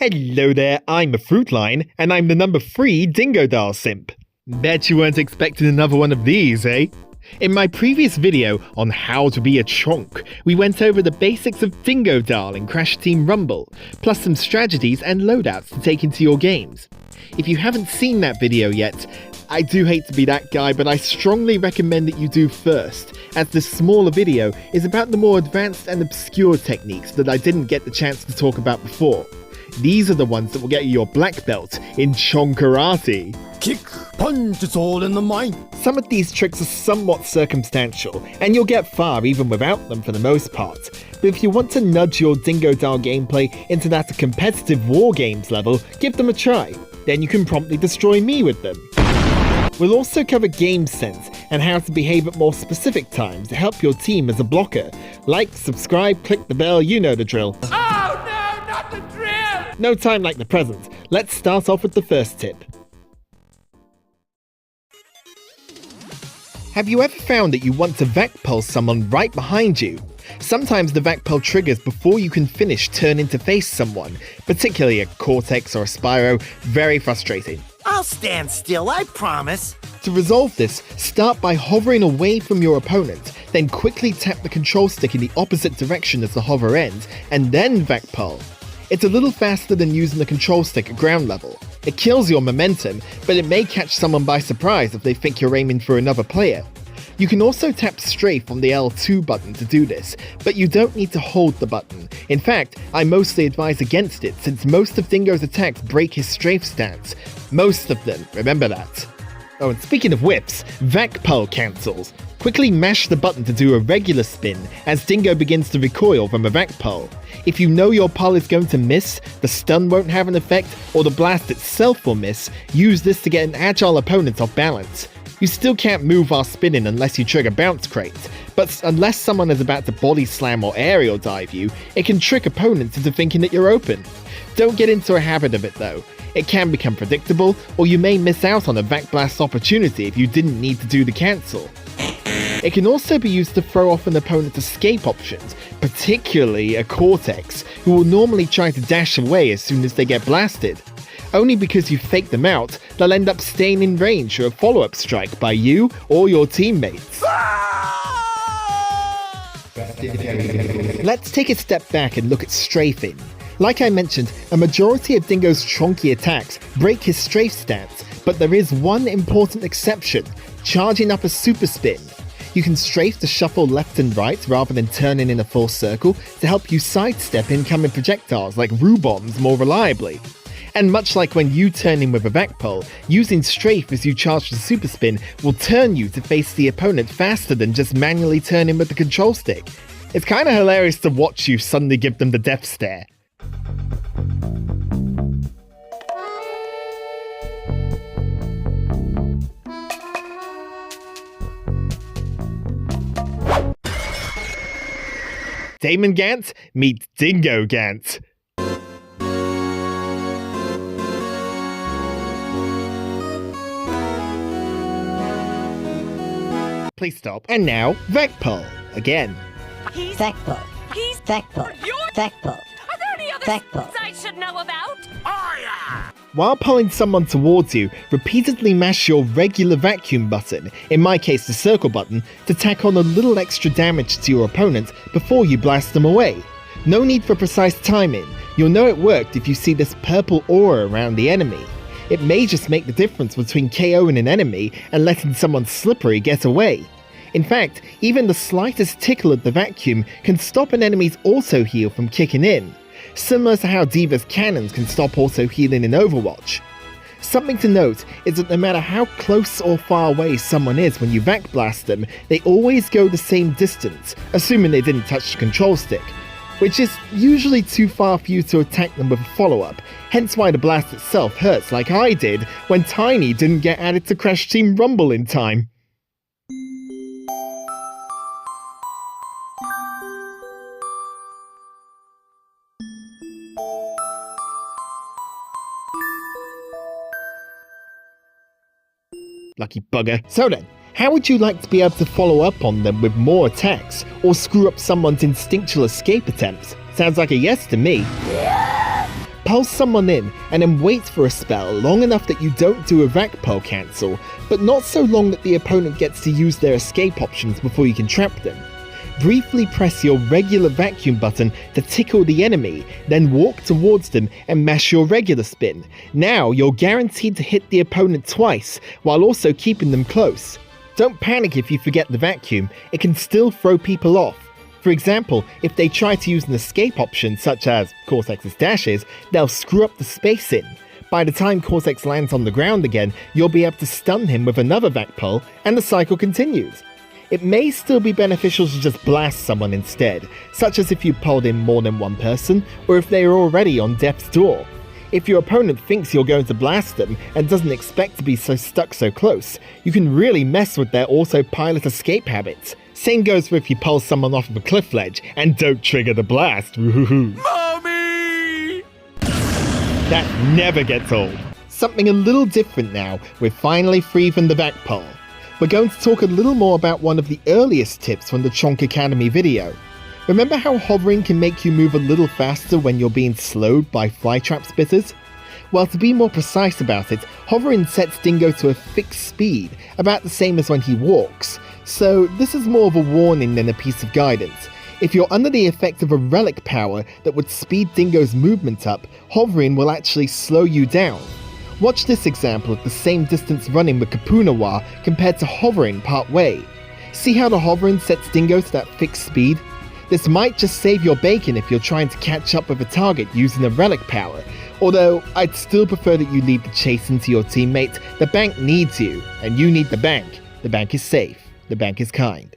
Hello there, I'm a Fruitline, and I'm the number 3 Dingodile simp. Bet you weren't expecting another one of these, eh? In my previous video on how to be a chonk, we went over the basics of Dingodile in Crash Team Rumble, plus some strategies and loadouts to take into your games. If you haven't seen that video yet, I do hate to be that guy, but I strongly recommend that you do first, as this smaller video is about the more advanced and obscure techniques that I didn't get the chance to talk about before. These are the ones that will get you your black belt in Chonkarate. Kick, punch, it's all in the mind. Some of these tricks are somewhat circumstantial, and you'll get far even without them for the most part. But if you want to nudge your Dingodile gameplay into that competitive war games level, give them a try. Then you can promptly destroy me with them. We'll also cover game sense and how to behave at more specific times to help your team as a blocker. Like, subscribe, click the bell, you know the drill. Oh no, not the drill! No time like the present. Let's start off with the first tip. Have you ever found that you want to vac pulse someone right behind you? Sometimes the vac pull triggers before you can finish turning to face someone, particularly a Cortex or a Spyro. Very frustrating. I'll stand still, I promise. To resolve this, start by hovering away from your opponent, then quickly tap the control stick in the opposite direction as the hover ends, and then vac pull. It's a little faster than using the control stick at ground level. It kills your momentum, but it may catch someone by surprise if they think you're aiming for another player. You can also tap strafe on the L2 button to do this, but you don't need to hold the button. In fact, I mostly advise against it since most of Dingo's attacks break his strafe stance. Most of them, remember that. Oh, and speaking of whips, vac pull cancels. Quickly mash the button to do a regular spin as Dingo begins to recoil from a vac pull. If you know your pull is going to miss, the stun won't have an effect, or the blast itself will miss, use this to get an agile opponent off balance. You still can't move while spinning unless you trigger bounce crates, but unless someone is about to body slam or aerial dive you, it can trick opponents into thinking that you're open. Don't get into a habit of it though. It can become predictable, or you may miss out on a vac blast opportunity if you didn't need to do the cancel. It can also be used to throw off an opponent's escape options, particularly a Cortex, who will normally try to dash away as soon as they get blasted. Only because you fake them out, they'll end up staying in range for a follow-up strike by you or your teammates. Let's take a step back and look at strafing. Like I mentioned, a majority of Dingo's chonky attacks break his strafe stance, but there is one important exception: charging up a super spin. You can strafe to shuffle left and right rather than turning in a full circle to help you sidestep incoming projectiles like Rue bombs more reliably. And much like when you turn in with a vac pull, using strafe as you charge the super spin will turn you to face the opponent faster than just manually turning with the control stick. It's kinda hilarious to watch you suddenly give them the death stare. Damon Gant meets Dingo Gant. Please stop. And now, vac pull again. Vac pull. Vac pull. Vac pull. Are there any other Vac pull. I should know about? Oh yeah! While pulling someone towards you, repeatedly mash your regular vacuum button, in my case the circle button, to tack on a little extra damage to your opponent before you blast them away. No need for precise timing. You'll know it worked if you see this purple aura around the enemy. It may just make the difference between KOing an enemy and letting someone slippery get away. In fact, even the slightest tickle of the vacuum can stop an enemy's auto heal from kicking in, similar to how D.Va's cannons can stop auto healing in Overwatch. Something to note is that no matter how close or far away someone is when you vac blast them, they always go the same distance, assuming they didn't touch the control stick, which is usually too far for you to attack them with a follow-up, hence why the blast itself hurts like I did when Tiny didn't get added to Crash Team Rumble in time. Lucky bugger. So then, how would you like to be able to follow up on them with more attacks, or screw up someone's instinctual escape attempts? Sounds like a yes to me. pulse someone in and then wait for a spell long enough that you don't do a vac pulse cancel, but not so long that the opponent gets to use their escape options before you can trap them. Briefly press your regular vacuum button to tickle the enemy, then walk towards them and mash your regular spin. Now you're guaranteed to hit the opponent twice, while also keeping them close. Don't panic if you forget the vacuum, it can still throw people off. For example, if they try to use an escape option such as Cortex's dashes, they'll screw up the spacing. By the time Cortex lands on the ground again, you'll be able to stun him with another vac pull, and the cycle continues. It may still be beneficial to just blast someone instead, such as if you pulled in more than one person, or if they are already on death's door. If your opponent thinks you're going to blast them and doesn't expect to be stuck so close, you can really mess with their autopilot escape habits. Same goes for if you pull someone off of a cliff ledge and don't trigger the blast. Woohoo! Mommy! That never gets old. Something a little different now, we're finally free from the vac pull. We're going to talk a little more about one of the earliest tips from the Chonk Academy video. Remember how hovering can make you move a little faster when you're being slowed by flytrap spitters? Well, to be more precise about it, hovering sets Dingo to a fixed speed, about the same as when he walks, so this is more of a warning than a piece of guidance. If you're under the effect of a relic power that would speed Dingo's movement up, hovering will actually slow you down. Watch this example of the same distance running with Kapunawa compared to hovering part way. See how the hovering sets Dingo to that fixed speed? This might just save your bacon if you're trying to catch up with a target using a relic power, although I'd still prefer that you leave the chase into your teammate. The bank needs you, and you need the bank. The bank is safe. The bank is kind.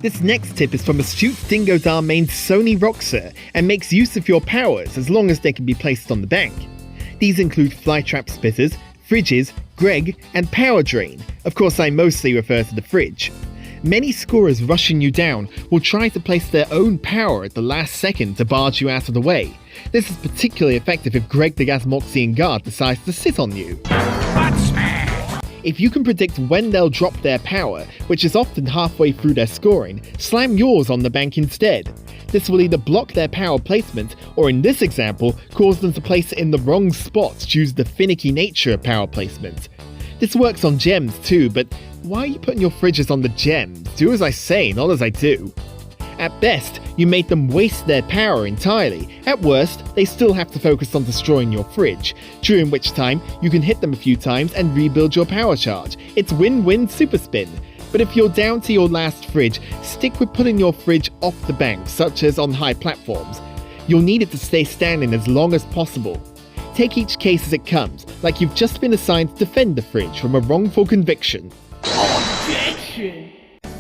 This next tip is from astute Dingodile main Sonieroxa and makes use of your powers as long as they can be placed on the bank. These include flytrap spitters, fridges, Greg, and power drain. Of course, I mostly refer to the fridge. Many scorers rushing you down will try to place their own power at the last second to barge you out of the way. This is particularly effective if Greg the Gasmoxian guard decides to sit on you. If you can predict when they'll drop their power, which is often halfway through their scoring, slam yours on the bank instead. This will either block their power placement, or in this example, cause them to place it in the wrong spots due to the finicky nature of power placement. This works on gems too, but why are you putting your fridges on the gems? Do as I say, not as I do. At best, you made them waste their power entirely. At worst, they still have to focus on destroying your fridge, during which time you can hit them a few times and rebuild your power charge. It's win-win super spin. But if you're down to your last fridge, stick with putting your fridge off the bank, such as on high platforms. You'll need it to stay standing as long as possible. Take each case as it comes, like you've just been assigned to defend the fridge from a wrongful conviction. Objection!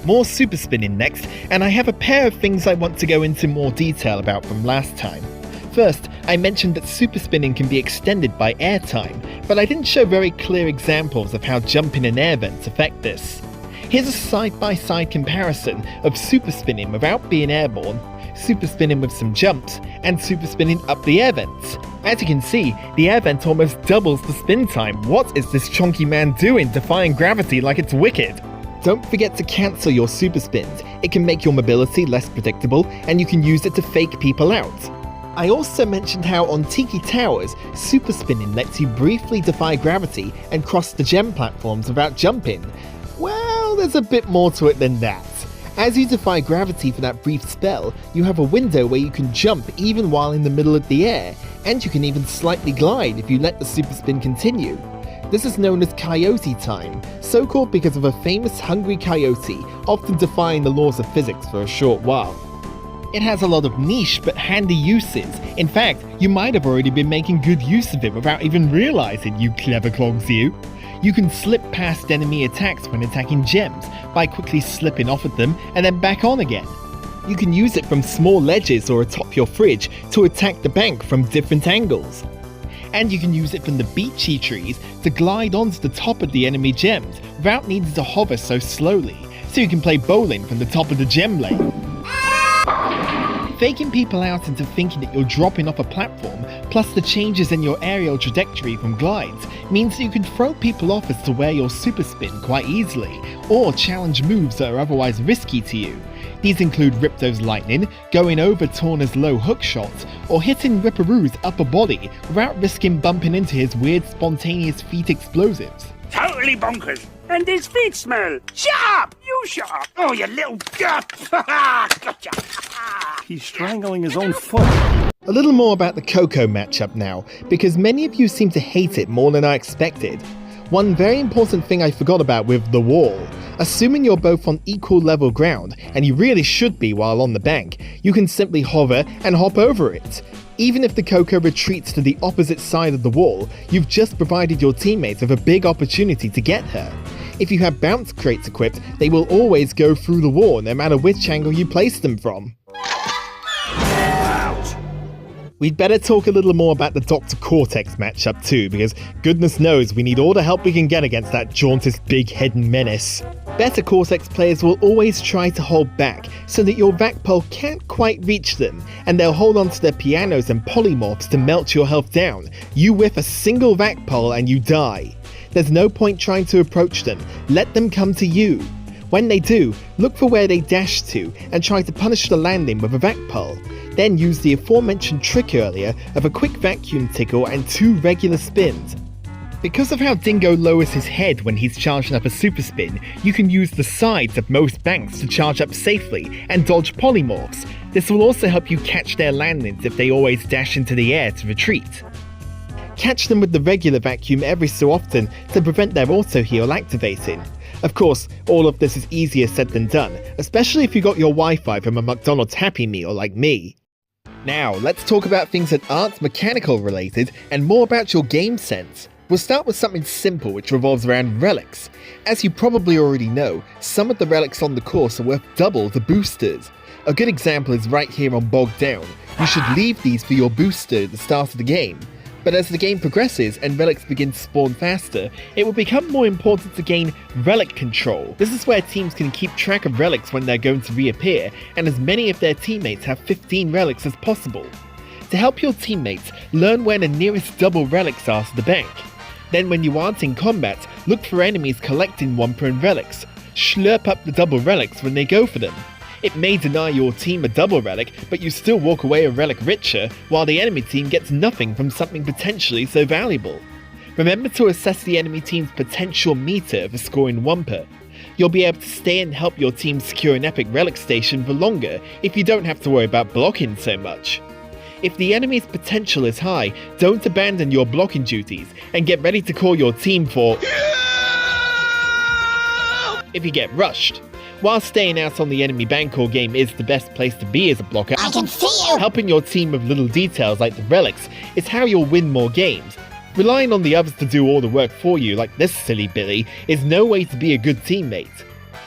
More super spinning next, and I have a pair of things I want to go into more detail about from last time. First, I mentioned that super spinning can be extended by airtime, but I didn't show very clear examples of how jumping and air vents affect this. Here's a side-by-side comparison of super spinning without being airborne, super spinning with some jumps, and super spinning up the air vents. As you can see, the air vent almost doubles the spin time. What is this chonky man doing, defying gravity like it's wicked? Don't forget to cancel your super spins. It can make your mobility less predictable, and you can use it to fake people out. I also mentioned how on Tiki Towers, super spinning lets you briefly defy gravity and cross the gem platforms without jumping. Well, there's a bit more to it than that. As you defy gravity for that brief spell, you have a window where you can jump even while in the middle of the air, and you can even slightly glide if you let the super spin continue. This is known as coyote time, so called because of a famous hungry coyote, often defying the laws of physics for a short while. It has a lot of niche but handy uses. In fact, you might have already been making good use of it without even realizing, you clever clogs you. You can slip past enemy attacks when attacking gems by quickly slipping off of them and then back on again. You can use it from small ledges or atop your fridge to attack the bank from different angles. And you can use it from the beachy trees to glide onto the top of the enemy gems without needing to hover so slowly, so you can play bowling from the top of the gem lane. Faking people out into thinking that you're dropping off a platform, plus the changes in your aerial trajectory from glides, means that you can throw people off as to where you'll super spin quite easily, or challenge moves that are otherwise risky to you. These include Ripto's lightning, going over Torna's low hook shots, or hitting Ripperoo's upper body without risking bumping into his weird spontaneous feet explosives. Totally bonkers. And his feet smell. Shut up! You shut up! Oh, you little... Gotcha! He's strangling his own foot. A little more about the Coco matchup now, because many of you seem to hate it more than I expected. One very important thing I forgot about with the wall. Assuming you're both on equal level ground, and you really should be while on the bank, you can simply hover and hop over it. Even if the Coco retreats to the opposite side of the wall, you've just provided your teammates with a big opportunity to get her. If you have bounce crates equipped, they will always go through the wall no matter which angle you place them from. We'd better talk a little more about the Dr. Cortex matchup too, because goodness knows we need all the help we can get against that jaundiced big-headed menace. Better Cortex players will always try to hold back so that your vac pole can't quite reach them, and they'll hold onto their pianos and polymorphs to melt your health down. You whiff a single vac pole and you die. There's no point trying to approach them, let them come to you. When they do, look for where they dash to and try to punish the landing with a vac pole. Then use the aforementioned trick earlier of a quick vacuum tickle and 2 regular spins. Because of how Dingo lowers his head when he's charging up a super spin, you can use the sides of most banks to charge up safely and dodge polymorphs. This will also help you catch their landings if they always dash into the air to retreat. Catch them with the regular vacuum every so often to prevent their auto heal activating. Of course, all of this is easier said than done, especially if you got your Wi-Fi from a McDonald's Happy Meal like me. Now, let's talk about things that aren't mechanical related and more about your game sense. We'll start with something simple which revolves around relics. As you probably already know, some of the relics on the course are worth double the boosters. A good example is right here on Bogged Down. You should leave these for your booster at the start of the game. But as the game progresses and relics begin to spawn faster, it will become more important to gain relic control. This is where teams can keep track of relics when they're going to reappear, and as many of their teammates have 15 relics as possible. To help your teammates, learn where the nearest double relics are to the bank. Then when you aren't in combat, look for enemies collecting Wumpa and relics. Slurp up the double relics when they go for them. It may deny your team a double relic, but you still walk away a relic richer, while the enemy team gets nothing from something potentially so valuable. Remember to assess the enemy team's potential meter for scoring Wumpa. You'll be able to stay and help your team secure an epic relic station for longer if you don't have to worry about blocking so much. If the enemy's potential is high, don't abandon your blocking duties and get ready to call your team for if you get rushed. While staying out on the enemy bank or game is the best place to be as a blocker, I can see you! Helping your team with little details like the relics is how you'll win more games. Relying on the others to do all the work for you like this silly Billy is no way to be a good teammate.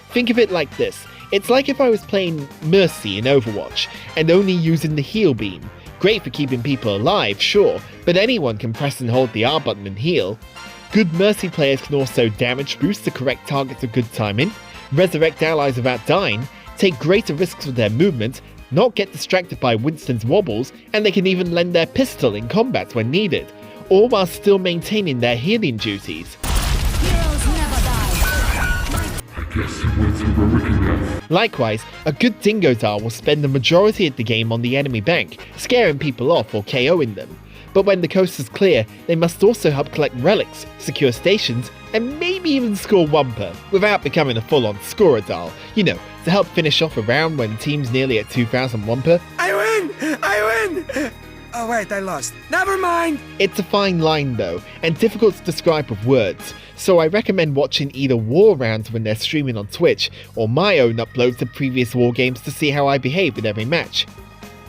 Think of it like this, it's like if I was playing Mercy in Overwatch and only using the heal beam. Great for keeping people alive, sure, but anyone can press and hold the R button and heal. Good Mercy players can also damage boost to correct targets with good timing, resurrect allies without dying, take greater risks with their movement, not get distracted by Winston's wobbles, and they can even lend their pistol in combat when needed, all while still maintaining their healing duties. Likewise, a good Dingodile will spend the majority of the game on the enemy bank, scaring people off or KOing them. But when the coast is clear, they must also help collect relics, secure stations, and maybe even score Wumpa, without becoming a full-on scorer-dile, you know, to help finish off a round when team's nearly at 2,000 Wumpa. I win! Oh wait, I lost. Never mind! It's a fine line though, and difficult to describe with words, so I recommend watching either war rounds when they're streaming on Twitch, or my own uploads of previous war games to see how I behave in every match.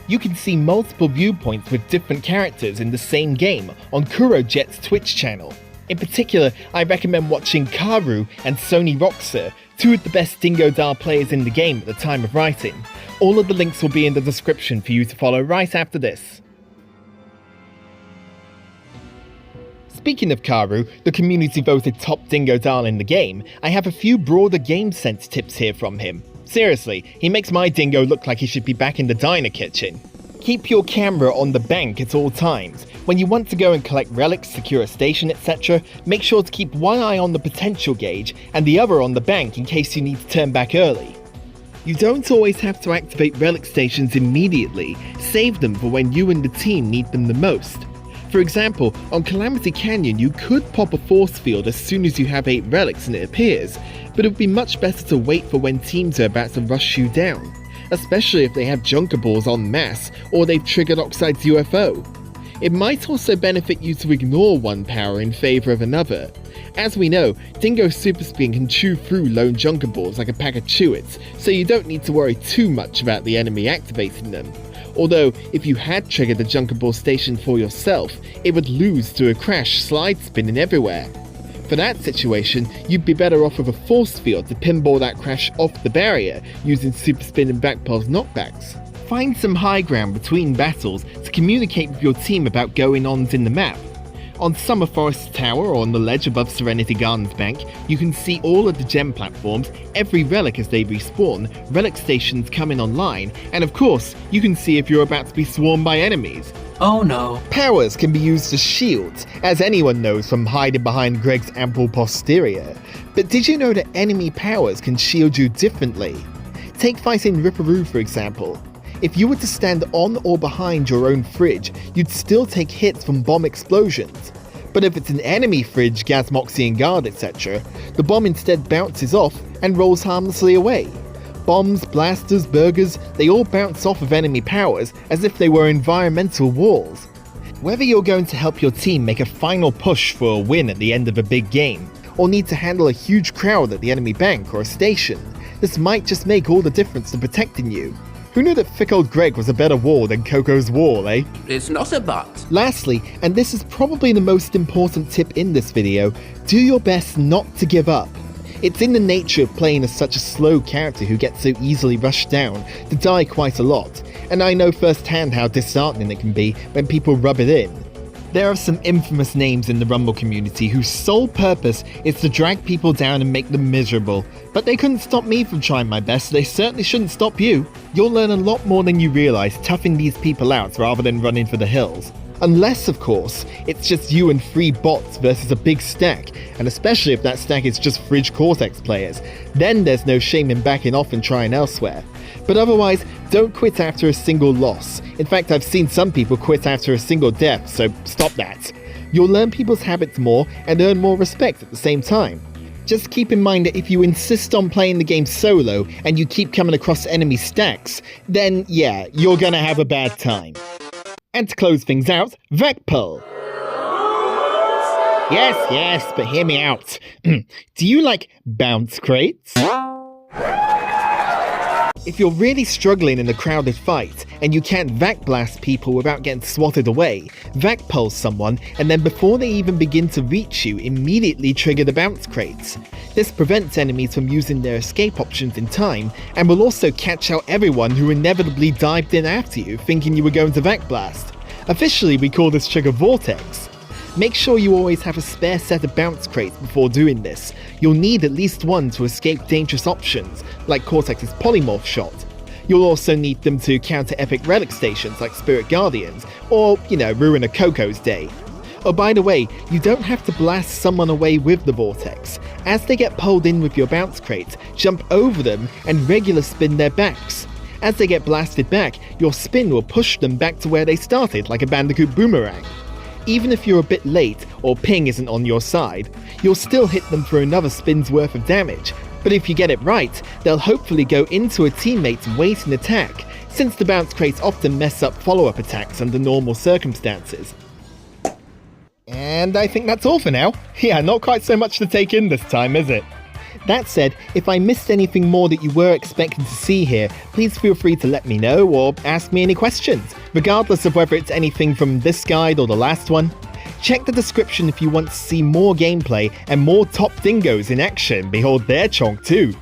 You can see multiple viewpoints with different characters in the same game on Kurojet's Twitch channel. In particular, I recommend watching Kaaeru and Sonieroxa, 2 of the best Dingodile players in the game at the time of writing. All of the links will be in the description for you to follow right after this. Speaking of Kaaeru, the community voted top Dingodile in the game, I have a few broader game sense tips here from him. Seriously, he makes my Dingo look like he should be back in the diner kitchen. Keep your camera on the bank at all times. When you want to go and collect relics, secure a station, etc., make sure to keep one eye on the potential gauge and the other on the bank in case you need to turn back early. You don't always have to activate relic stations immediately, save them for when you and the team need them the most. For example, on Calamity Canyon you could pop a force field as soon as you have 8 relics and it appears, but it would be much better to wait for when teams are about to rush you down, especially if they have Junker Balls en masse or they've triggered Oxide's UFO. It might also benefit you to ignore one power in favour of another. As we know, Dingo's Super Spin can chew through lone Junker Balls like a pack of Chewits, so you don't need to worry too much about the enemy activating them. Although, if you had triggered the Junker Ball station for yourself, it would lose to a crash slide spinning everywhere. For that situation, you'd be better off with a force field to pinball that crash off the barrier using Super Spin and Backpulse knockbacks. Find some high ground between battles to communicate with your team about going-ons in the map. On Summer Forest Tower or on the ledge above Serenity Gardens Bank, you can see all of the gem platforms, every relic as they respawn, relic stations coming online, and of course, you can see if you're about to be swarmed by enemies. Oh no. Powers can be used as shields, as anyone knows from hiding behind Greg's ample posterior. But did you know that enemy powers can shield you differently? Take fighting Ripperoo for example. If you were to stand on or behind your own fridge, you'd still take hits from bomb explosions. But if it's an enemy fridge, Gasmoxian Guard, etc., the bomb instead bounces off and rolls harmlessly away. Bombs, blasters, burgers, they all bounce off of enemy powers as if they were environmental walls. Whether you're going to help your team make a final push for a win at the end of a big game, or need to handle a huge crowd at the enemy bank or a station, this might just make all the difference to protecting you. Who knew that thick old Greg was a better wall than Coco's wall, eh? It's not a but. Lastly, and this is probably the most important tip in this video, do your best not to give up. It's in the nature of playing as such a slow character who gets so easily rushed down to die quite a lot, and I know firsthand how disheartening it can be when people rub it in. There are some infamous names in the Rumble community whose sole purpose is to drag people down and make them miserable, but they couldn't stop me from trying my best, so they certainly shouldn't stop you. You'll learn a lot more than you realise toughing these people out rather than running for the hills. Unless, of course, it's just you and 3 bots versus a big stack, and especially if that stack is just Fridge Cortex players, then there's no shame in backing off and trying elsewhere. But otherwise, don't quit after a single loss. In fact, I've seen some people quit after a single death, so stop that. You'll learn people's habits more and earn more respect at the same time. Just keep in mind that if you insist on playing the game solo and you keep coming across enemy stacks, then yeah, you're gonna have a bad time. And to close things out, Vecpul. Yes, but hear me out. Do you like bounce crates? If you're really struggling in a crowded fight, and you can't vac blast people without getting swatted away, vac pulse someone, and then before they even begin to reach you, immediately trigger the bounce crates. This prevents enemies from using their escape options in time, and will also catch out everyone who inevitably dived in after you, thinking you were going to vac blast. Officially, we call this trigger Vortex. Make sure you always have a spare set of bounce crates before doing this. You'll need at least one to escape dangerous options, like Cortex's Polymorph Shot. You'll also need them to counter epic relic stations like Spirit Guardians, or, ruin a Coco's day. Oh, by the way, you don't have to blast someone away with the Vortex. As they get pulled in with your bounce crates, jump over them and regular spin their backs. As they get blasted back, your spin will push them back to where they started, like a Bandicoot boomerang. Even if you're a bit late, or ping isn't on your side, you'll still hit them for another spin's worth of damage, but if you get it right, they'll hopefully go into a teammate's waiting attack, since the bounce crates often mess up follow-up attacks under normal circumstances. And I think that's all for now. Yeah, not quite so much to take in this time, is it? That said, if I missed anything more that you were expecting to see here, please feel free to let me know or ask me any questions, regardless of whether it's anything from this guide or the last one. Check the description if you want to see more gameplay and more top dingoes in action. Behold their chonk too.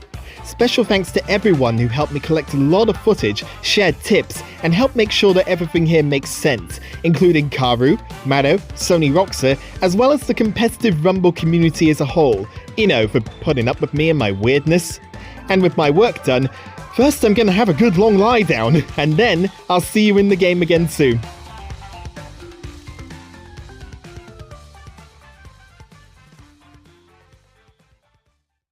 Special thanks to everyone who helped me collect a lot of footage, shared tips, and helped make sure that everything here makes sense, including Kaaeru, Madow, Sonieroxa, as well as the competitive Rumble community as a whole, for putting up with me and my weirdness. And with my work done, first I'm gonna have a good long lie down, and then I'll see you in the game again soon.